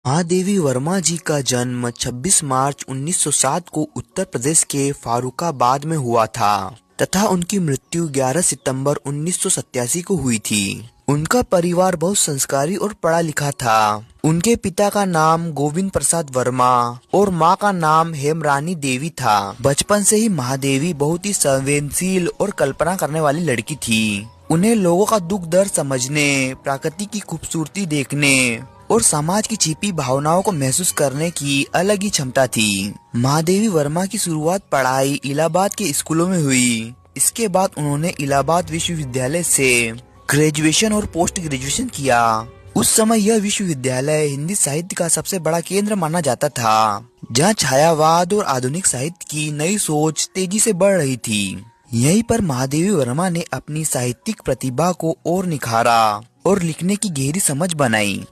महादेवी वर्मा जी का जन्म 26 मार्च 1907 को उत्तर प्रदेश के फारुखाबाद में हुआ था तथा उनकी मृत्यु 11 सितंबर 1987 को हुई थी। उनका परिवार बहुत संस्कारी और पढ़ा लिखा था। उनके पिता का नाम गोविंद प्रसाद वर्मा और मां का नाम हेमरानी देवी था। बचपन से ही महादेवी बहुत ही संवेदनशील और कल्पना करने वाली लड़की थी। उन्हें लोगों का दुख दर्द समझने, प्रकृति की खूबसूरती देखने और समाज की छिपी भावनाओं को महसूस करने की अलग ही क्षमता थी। महादेवी वर्मा की शुरुआत पढ़ाई इलाहाबाद के स्कूलों में हुई। इसके बाद उन्होंने इलाहाबाद विश्वविद्यालय से ग्रेजुएशन और पोस्ट ग्रेजुएशन किया। उस समय यह विश्वविद्यालय हिंदी साहित्य का सबसे बड़ा केंद्र माना जाता था, जहाँ छायावाद और आधुनिक साहित्य की नई सोच तेजी से बढ़ रही थी। यहीं पर महादेवी वर्मा ने अपनी साहित्यिक प्रतिभा को और निखारा और लिखने की गहरी समझ बनाई।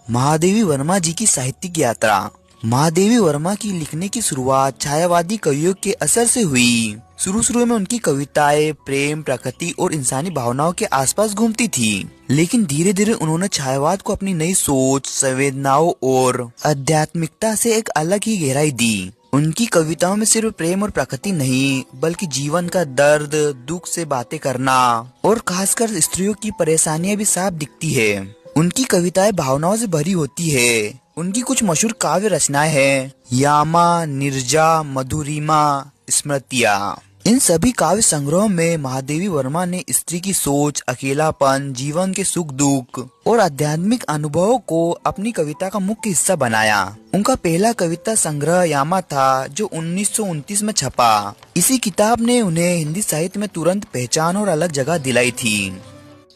महादेवी वर्मा जी की साहित्यिक यात्रा। महादेवी वर्मा की लिखने की शुरुआत छायावादी कवियों के असर से हुई। शुरू में उनकी कविताएं प्रेम, प्रकृति और इंसानी भावनाओं के आसपास घूमती थी, लेकिन धीरे धीरे उन्होंने छायावाद को अपनी नई सोच, संवेदनाओं और आध्यात्मिकता से एक अलग ही गहराई दी। उनकी कविताओं में सिर्फ प्रेम और प्रकृति नहीं, बल्कि जीवन का दर्द, दुख से बातें करना और खासकर स्त्रियों की परेशानियां भी साफ दिखती है। उनकी कविताएं भावनाओं से भरी होती है। उनकी कुछ मशहूर काव्य रचनाएं हैं यामा, निर्जा, मधुरिमा, स्मृतियाँ। इन सभी काव्य संग्रहों में महादेवी वर्मा ने स्त्री की सोच, अकेलापन, जीवन के सुख दुख और आध्यात्मिक अनुभवों को अपनी कविता का मुख्य हिस्सा बनाया। उनका पहला कविता संग्रह यामा था, जो 1929 में छपा। इसी किताब ने उन्हें हिंदी साहित्य में तुरंत पहचान और अलग जगह दिलाई थी।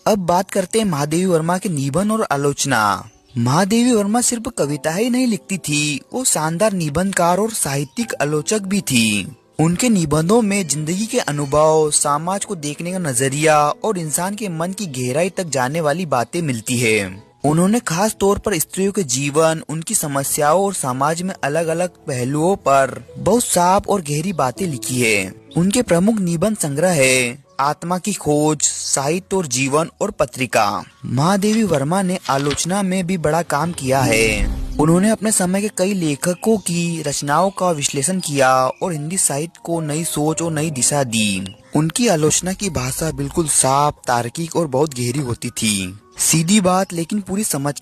अब बात करते हैं महादेवी वर्मा के निबंध और आलोचना। महादेवी वर्मा सिर्फ कविता ही नहीं लिखती थी, वो शानदार निबंधकार और साहित्यिक आलोचक भी थी। उनके निबंधों में जिंदगी के अनुभव, समाज को देखने का नजरिया और इंसान के मन की गहराई तक जाने वाली बातें मिलती है। उन्होंने खास तौर पर स्त्रियों के जीवन, उनकी समस्याओं और समाज में अलग अलग पहलुओं पर बहुत साफ और गहरी बातें लिखी है। उनके प्रमुख निबंध संग्रह है आत्मा की खोज, साहित्य और जीवन और पत्रिका। महादेवी वर्मा ने आलोचना में भी बड़ा काम किया है। उन्होंने अपने समय के कई लेखकों की रचनाओं का विश्लेषण किया और हिंदी साहित्य को नई सोच और नई दिशा दी। उनकी आलोचना की भाषा बिल्कुल साफ, तार्किक और बहुत गहरी होती थी। सीधी बात लेकिन पूरी समझ